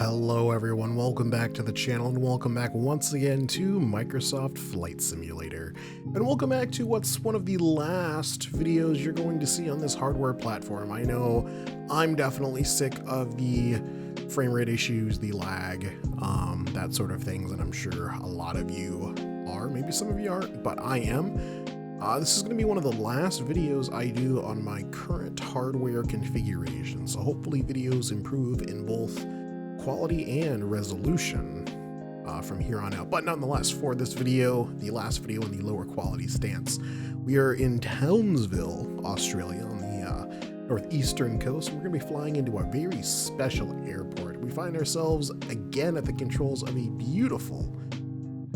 Hello everyone, welcome back to the channel and welcome back once again to Microsoft Flight Simulator. And welcome back to what's one of the last videos you're going to see on this hardware platform. I know I'm definitely sick of the frame rate issues, the lag, that sort of things, and I'm sure a lot of you are, maybe some of you aren't, but I am. This is going to be one of the last videos I do on my current hardware configuration, so hopefully videos improve in both quality and resolution from here on out. But nonetheless, for this video, the last video in the lower quality stance, we are in Townsville, Australia, on the northeastern coast. We're going to be flying into a very special airport. We find ourselves again at the controls of a beautiful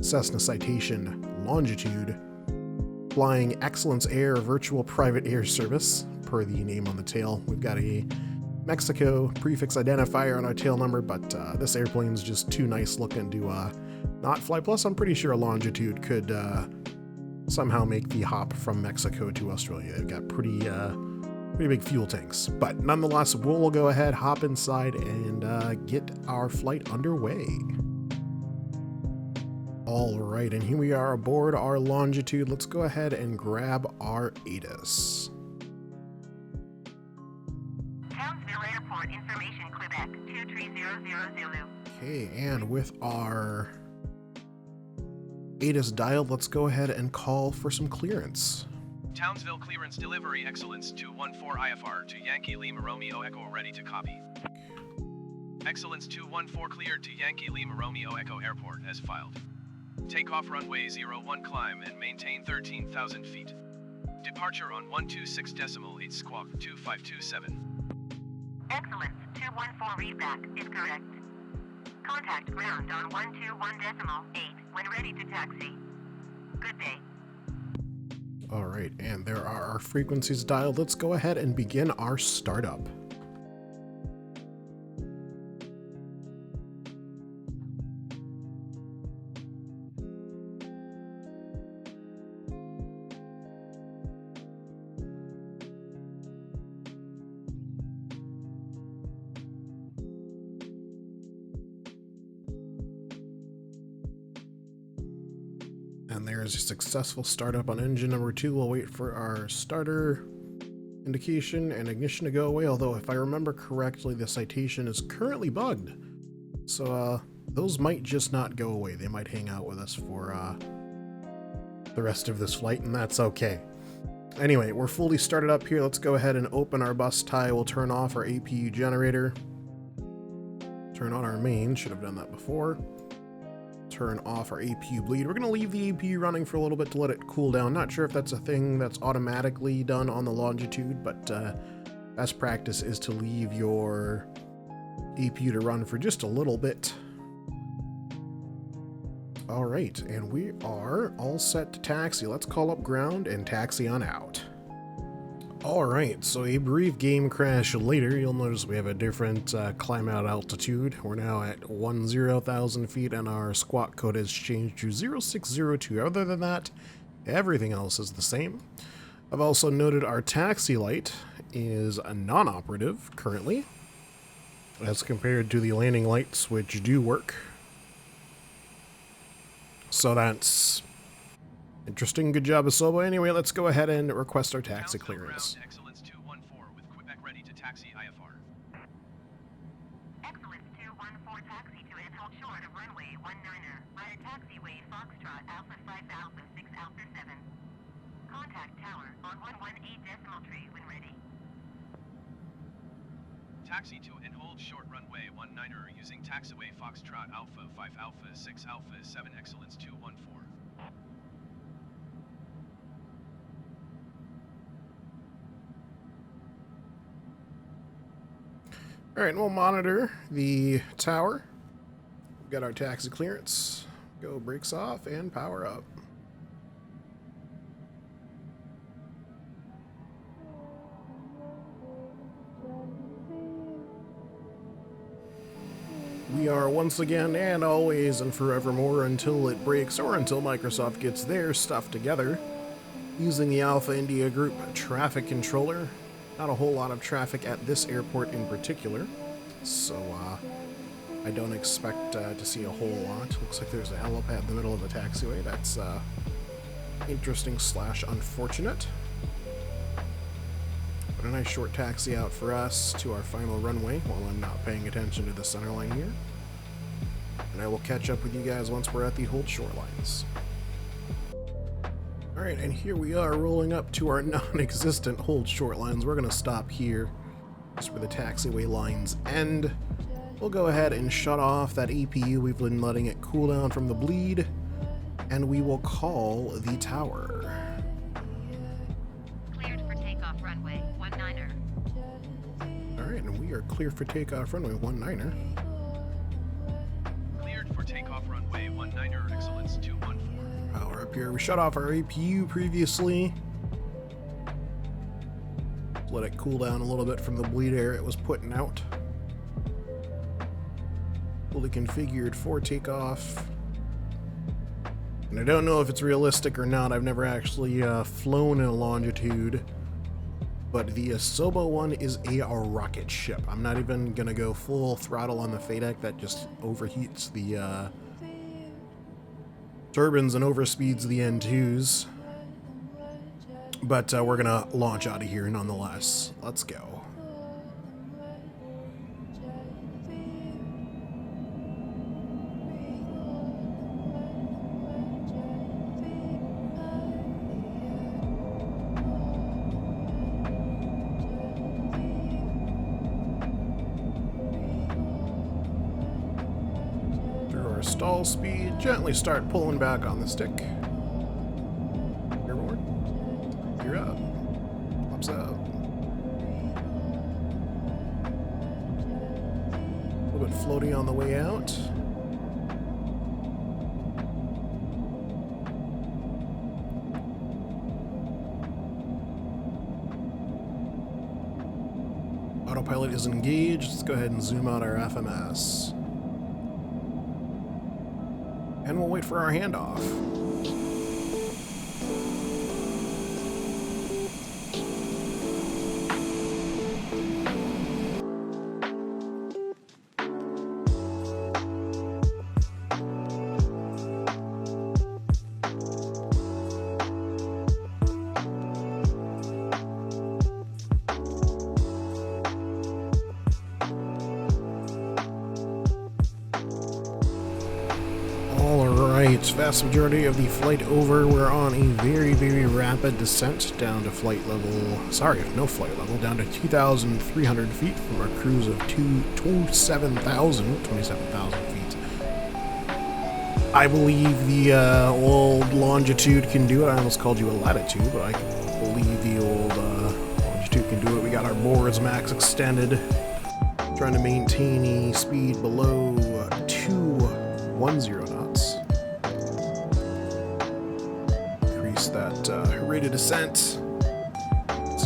Cessna Citation Longitude, flying Excellence Air virtual private air service, per the name on the tail. We've got a Mexico prefix identifier on our tail number, but this airplane's just too nice looking to not fly. Plus, I'm pretty sure a Longitude could somehow make the hop from Mexico to Australia. They've got pretty big fuel tanks. But nonetheless, we'll go ahead, hop inside, and get our flight underway. All right, and here we are aboard our Longitude. Let's go ahead and grab our ATIS. Townsville Airport Information, Quebec 23000 Zulu. Okay, and with our ATIS dialed, let's go ahead and call for some clearance. Townsville clearance delivery Excellence 214 IFR to Yankee Lima Romeo Echo ready to copy. Excellence 214 cleared to Yankee Lima Romeo Echo Airport as filed. Takeoff runway 01 climb and maintain 13,000 feet. Departure on 126.8 squawk 2527. Excellence 214 readback is correct. Contact ground on 121.8 when ready to taxi. Good day. All right, and there are our frequencies dialed. Let's go ahead and begin our startup. And there's a successful startup on engine number 2. We'll wait for our starter indication and ignition to go away, although if I remember correctly, the Citation is currently bugged. So those might just not go away. They might hang out with us for the rest of this flight, and that's okay. Anyway, we're fully started up here. Let's go ahead and open our bus tie. We'll turn off our APU generator. Turn on our main. Should have done that before. Turn off our APU bleed. We're going to leave the APU running for a little bit to let it cool down. Not sure if that's a thing that's automatically done on the Longitude, but best practice is to leave your APU to run for just a little bit. All right, and we are all set to taxi. Let's call up ground and taxi on out. All right, so a brief game crash later, you'll notice we have a different climb out altitude. We're now at 10,000 feet and our squawk code has changed to 0602. Other than that, everything else is the same. I've also noted our taxi light is non-operative currently, as compared to the landing lights, which do work. So that's interesting. Good job, Asobo. Anyway, let's go ahead and request our taxi clearance. Excellence 214 with Quebec ready to taxi IFR. Excellence 214 taxi to and hold short of runway 19er via taxiway Foxtrot Alpha 5 Alpha 6 Alpha 7. Contact tower on 118.3 when ready. Taxi to and hold short runway 19er using taxiway Foxtrot Alpha 5 Alpha 6 Alpha 7 Excellence 214. All right, and we'll monitor the tower. We've got our taxi clearance. Go brakes off and power up. We are once again and always and forevermore until it breaks or until Microsoft gets their stuff together, using the Alpha India Group traffic controller. Not a whole lot of traffic at this airport in particular, so I don't expect to see a whole lot. Looks like there's a helipad in the middle of the taxiway. That's interesting / unfortunate. But a nice short taxi out for us to our final runway while I'm not paying attention to the center line here. And I will catch up with you guys once we're at the hold shorelines. Alright, and here we are rolling up to our non-existent hold short lines. We're going to stop here, just where the taxiway lines end. We'll go ahead and shut off that APU. We've been letting it cool down from the bleed, and we will call the tower. Cleared for takeoff runway 19er. Alright, and we are clear for takeoff runway 19er. Cleared for takeoff runway 19er, excellence 214. Power up here. We shut off our APU previously. Let it cool down a little bit from the bleed air it was putting out. Fully configured for takeoff. And I don't know if it's realistic or not. I've never actually flown in a longitude. But the Asobo one is a rocket ship. I'm not even going to go full throttle on the FADEC. That just overheats the turbines and overspeeds the N2s. But we're going to launch out of here nonetheless. Let's go. Stall speed, gently start pulling back on the stick. Airborne. You're up. Pops up. A little bit floaty on the way out. Autopilot is engaged. Let's go ahead and zoom out our FMS. And we'll wait for our handoff. Vast majority of the flight over. We're on a very, very rapid descent down to flight level, no flight level, down to 2,300 feet from our cruise of 27,000 feet. I believe the old longitude can do it. I almost called you a latitude, but I believe the old longitude can do it. We got our boards max extended, trying to maintain a speed below 210 knots. That rate of descent. See,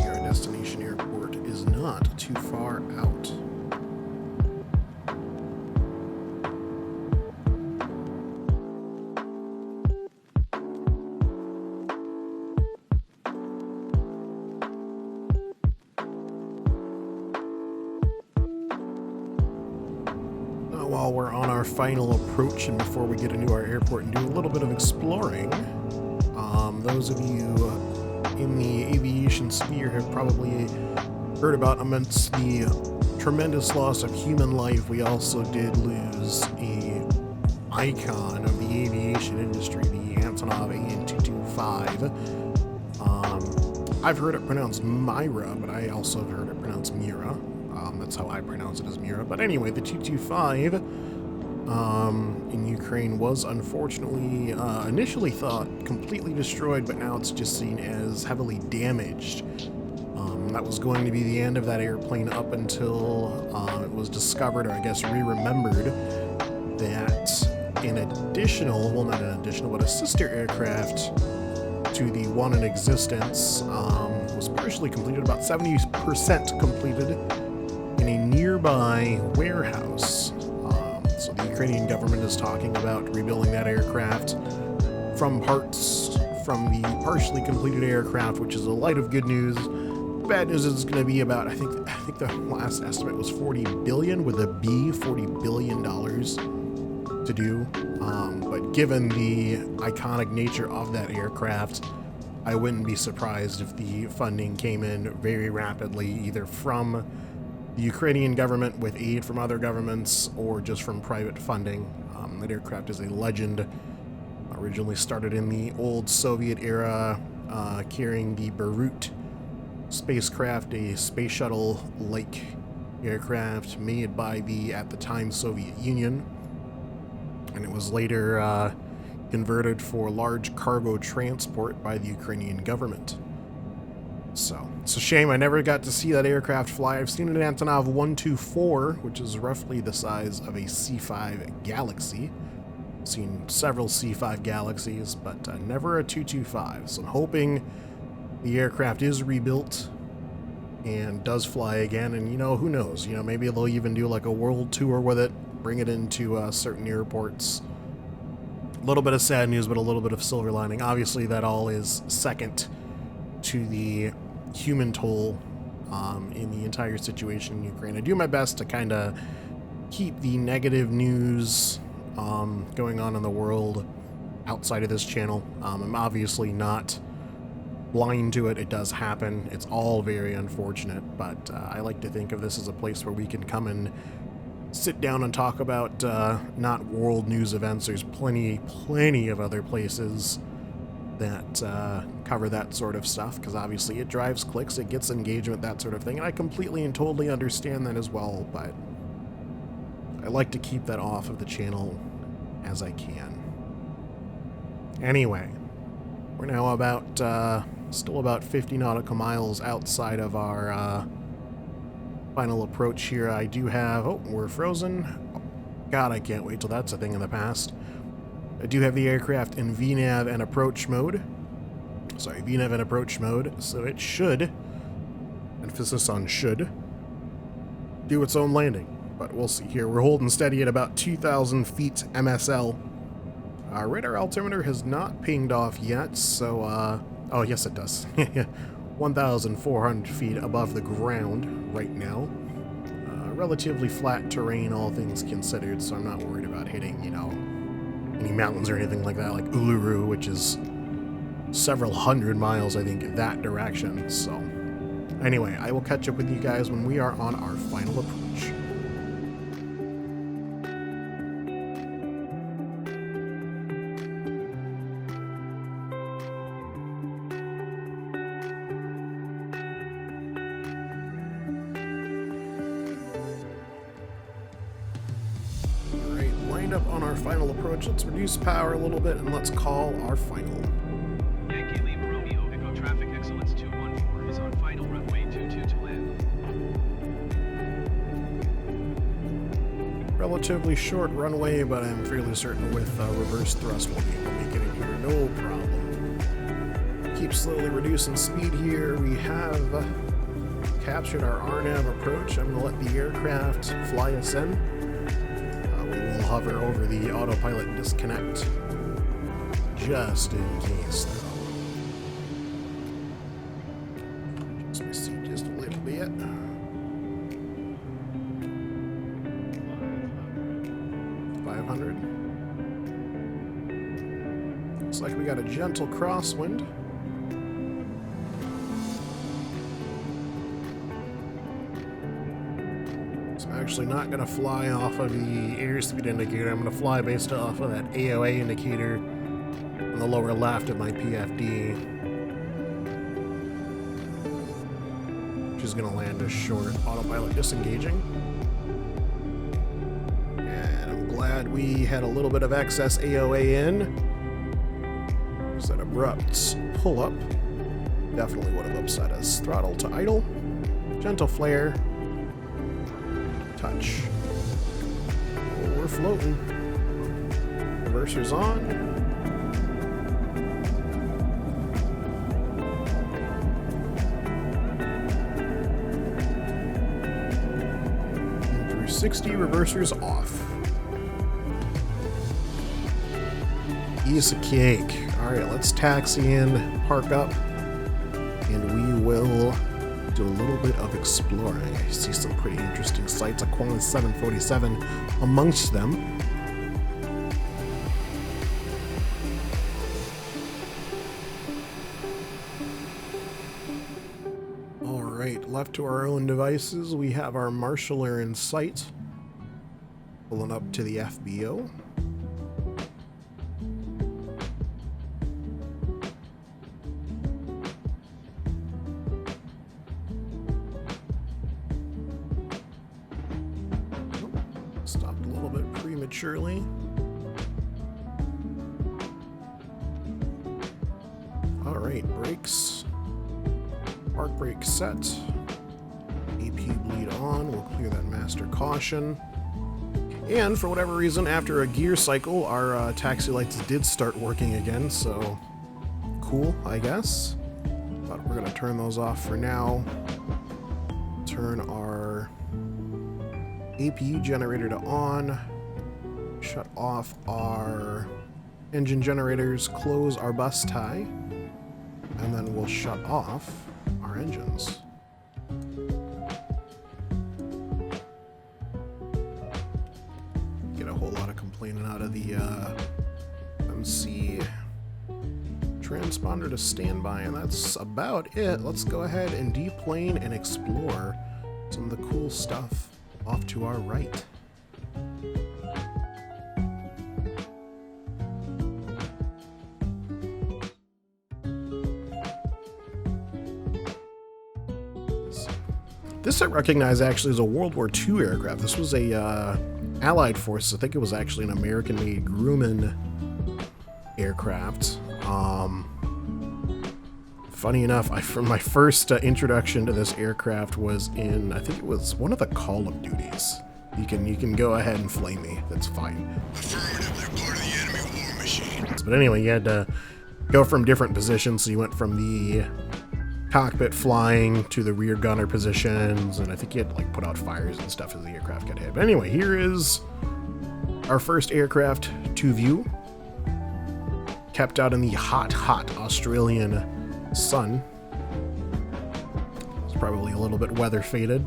our destination airport is not too far out. Now, while we're on our final approach and before we get into our airport and do a little bit of exploring, those of you in the aviation sphere have probably heard about, amidst the tremendous loss of human life, we also did lose a icon of the aviation industry, the Antonov AN225. I've heard it pronounced Myra, but I also have heard it pronounced Mira. That's how I pronounce it, as Mira. But anyway, the 225 in Ukraine was unfortunately initially thought completely destroyed, but now it's just seen as heavily damaged. That was going to be the end of that airplane up until it was discovered, or I guess re-remembered, that an additional, well, not an additional, but a sister aircraft to the one in existence was partially completed, about 70% completed, in a nearby warehouse. So the Ukrainian government is talking about rebuilding that aircraft from parts from the partially completed aircraft, which is a light of good news. Bad news is it's going to be about, I think the last estimate was 40 billion with a B, $40 billion to do. But given the iconic nature of that aircraft, I wouldn't be surprised if the funding came in very rapidly, either from the Ukrainian government with aid from other governments or just from private funding. That aircraft is a legend. Originally started in the old Soviet era, carrying the Beirut spacecraft, a space shuttle-like aircraft made by the, at the time, Soviet Union. And it was later converted for large cargo transport by the Ukrainian government. So, it's a shame I never got to see that aircraft fly. I've seen an Antonov 124, which is roughly the size of a C-5 Galaxy. Seen several C-5 Galaxies, but never a 225. So I'm hoping the aircraft is rebuilt and does fly again. And, you know, who knows? You know, maybe they'll even do like a world tour with it, bring it into certain airports. A little bit of sad news, but a little bit of silver lining. Obviously, that all is second to the human toll in the entire situation in Ukraine. I do my best to kind of keep the negative news going on in the world outside of this channel. I'm obviously not blind to it. It does happen. It's all very unfortunate, but I like to think of this as a place where we can come and sit down and talk about not world news events. There's plenty of other places that cover that sort of stuff, because obviously it drives clicks, it gets engagement, that sort of thing, and I completely and totally understand that as well, but I like to keep that off of the channel as I can. Anyway, we're now about still about 50 nautical miles outside of our final approach here. I do have, oh, we're frozen. God, I can't wait till that's a thing in the past. I do have the aircraft in VNAV and approach mode. Sorry, VNAV and approach mode, so it should, emphasis on should, do its own landing. But we'll see here. We're holding steady at about 2,000 feet MSL. Our radar altimeter has not pinged off yet, so, oh, yes it does. 1,400 feet above the ground right now. Relatively flat terrain, all things considered, so I'm not worried about hitting, you know, any mountains or anything like that, like Uluru, which is several hundred miles, I think, that direction. So, anyway, I will catch up with you guys when we are on our final approach. Up on our final approach. Let's reduce power a little bit and let's call our final. Yankee Lima Romeo Echo Traffic Excellence 214 is on final runway 22 to land. Relatively short runway, but I'm fairly certain with reverse thrust we'll be able to make it in here, no problem. Keep slowly reducing speed here. We have captured our RNAV approach. I'm going to let the aircraft fly us in. Hover over the autopilot disconnect just in case, though. Adjust my seat just a little bit. $500. Looks like we got a gentle crosswind. Actually not going to fly off of the airspeed indicator. I'm going to fly based off of that AOA indicator on the lower left of my PFD, which is going to land a short autopilot disengaging. And I'm glad we had a little bit of excess AOA in. There's that abrupt pull up. Definitely would have upset us. Throttle to idle. Gentle flare. Touch. Oh, we're floating. Reverser's on. And through 60, reversers off. Piece of cake. Alright, let's taxi in, park up, and we will do a little bit of exploring. I see some pretty interesting sights, a Qantas 747 amongst them. Alright, left to our own devices, we have our marshaller in sight, pulling up to the FBO. Stopped a little bit prematurely. Alright, brakes. Park brake set. AP bleed on. We'll clear that master caution. And for whatever reason, after a gear cycle, our taxi lights did start working again, so cool, I guess. But we're going to turn those off for now. Turn our APU generator to on. Shut off our engine generators, close our bus tie, and then we'll shut off our engines. Get a whole lot of complaining out of the MC transponder to standby, and that's about it. Let's go ahead and deplane and explore some of the cool stuff off to our right. This I recognize actually as a World War II aircraft. This was a Allied force. I think it was actually an American-made Grumman aircraft. Funny enough, from my first introduction to this aircraft was in, I think it was one of the Call of Duties. You can go ahead and flame me. That's fine. Affirmative, they're part of the enemy war machine. But anyway, you had to go from different positions. So you went from the cockpit flying to the rear gunner positions, and I think you had to like put out fires and stuff as the aircraft got hit. But anyway, here is our first aircraft to view. Kept out in the hot Australian sun. It's probably a little bit weather faded.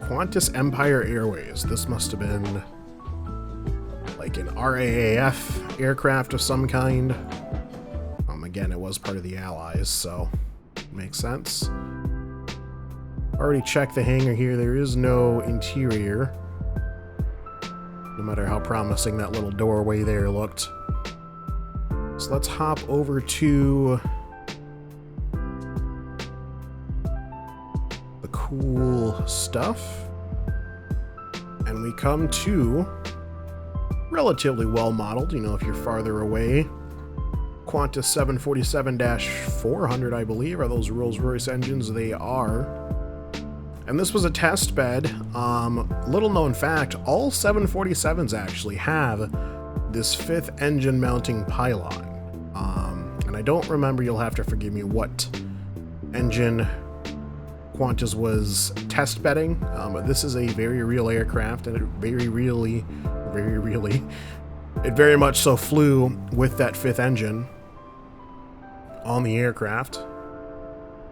Qantas Empire Airways. This must have been like an RAAF aircraft of some kind. Again, it was part of the Allies, so makes sense. Already checked the hangar here. There is no interior, no matter how promising that little doorway there looked. So let's hop over to the cool stuff. And we come to relatively well modeled, you know, if you're farther away. Qantas 747-400, I believe, are those Rolls-Royce engines. They are. And this was a test bed. Little known fact, all 747s actually have this fifth engine mounting pylon. And I don't remember, you'll have to forgive me, what engine Qantas was test bedding. But this is a very real aircraft, and it very much so flew with that fifth engine on the aircraft,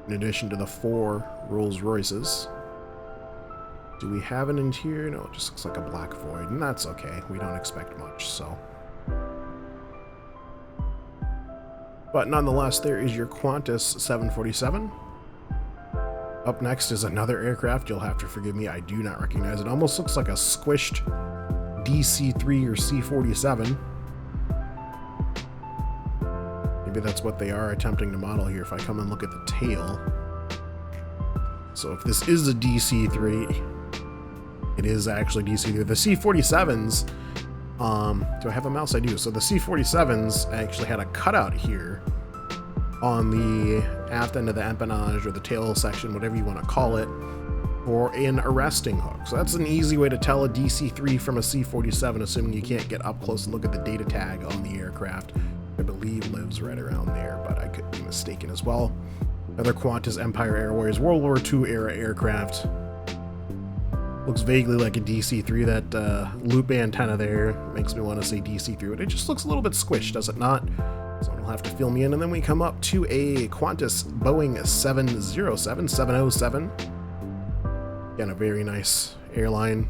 in addition to the 4 Rolls-Royces. Do we have an interior? No, it just looks like a black void, and that's okay. We don't expect much, so. But nonetheless, there is your Qantas 747. Up next is another aircraft. You'll have to forgive me, I do not recognize it. Almost looks like a squished DC-3 or C-47. Maybe that's what they are attempting to model here if I come and look at the tail. So if this is a DC-3, it is actually DC-3. The C-47s, do I have a mouse? I do. So the C-47s actually had a cutout here on the aft end of the empennage or the tail section, whatever you want to call it, for an arresting hook. So that's an easy way to tell a DC-3 from a C-47, assuming you can't get up close and look at the data tag on the aircraft. I believe lives right around there, but I could be mistaken as well. Another Qantas Empire Airways World War II era aircraft. Looks vaguely like a DC-3. That loop antenna there makes me want to say DC-3, but it just looks a little bit squished, does it not? Someone will have to fill me in, and then we come up to a Qantas Boeing 707. Again, a very nice airline.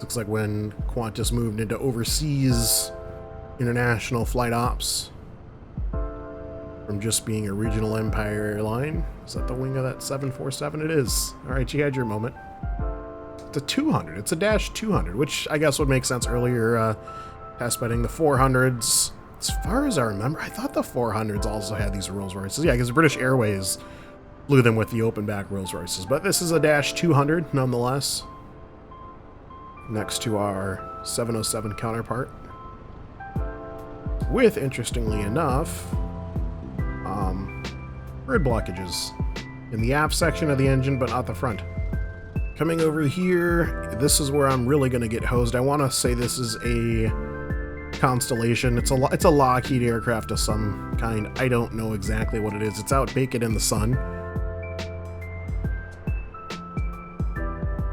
Looks like when Qantas moved into overseas international flight ops from just being a regional Empire airline. Is that the wing of that 747? It is. All right, you had your moment. It's a 200. It's a Dash 200, which I guess would make sense earlier. Test bedding the 400s. As far as I remember, I thought the 400s also had these Rolls Royces. Yeah, because British Airways flew them with the open back Rolls Royces. But this is a Dash 200 nonetheless. Next to our 707 counterpart. With, interestingly enough, grid blockages in the aft section of the engine, but not the front. Coming over here, this is where I'm really going to get hosed. I want to say this is a Constellation. It's a Lockheed aircraft of some kind. I don't know exactly what it is. It's out baking in the sun.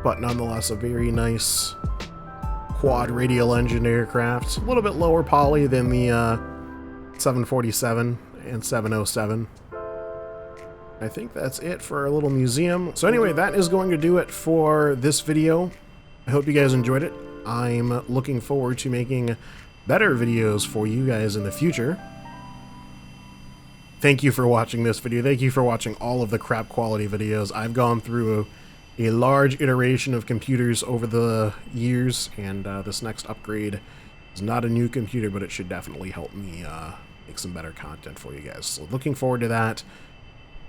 But nonetheless, a very nice quad radial engine aircraft. A little bit lower poly than the 747 and 707. I think that's it for our little museum. So anyway, that is going to do it for this video. I hope you guys enjoyed it. I'm looking forward to making better videos for you guys in the future. Thank you for watching this video. Thank you for watching all of the crap quality videos. I've gone through a large iteration of computers over the years, and this next upgrade is not a new computer, but it should definitely help me make some better content for you guys. So looking forward to that.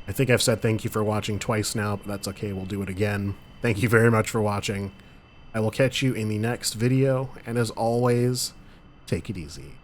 I think I've said thank you for watching twice now, but that's okay. We'll do it again. Thank you very much for watching. I will catch you in the next video, and as always, take it easy.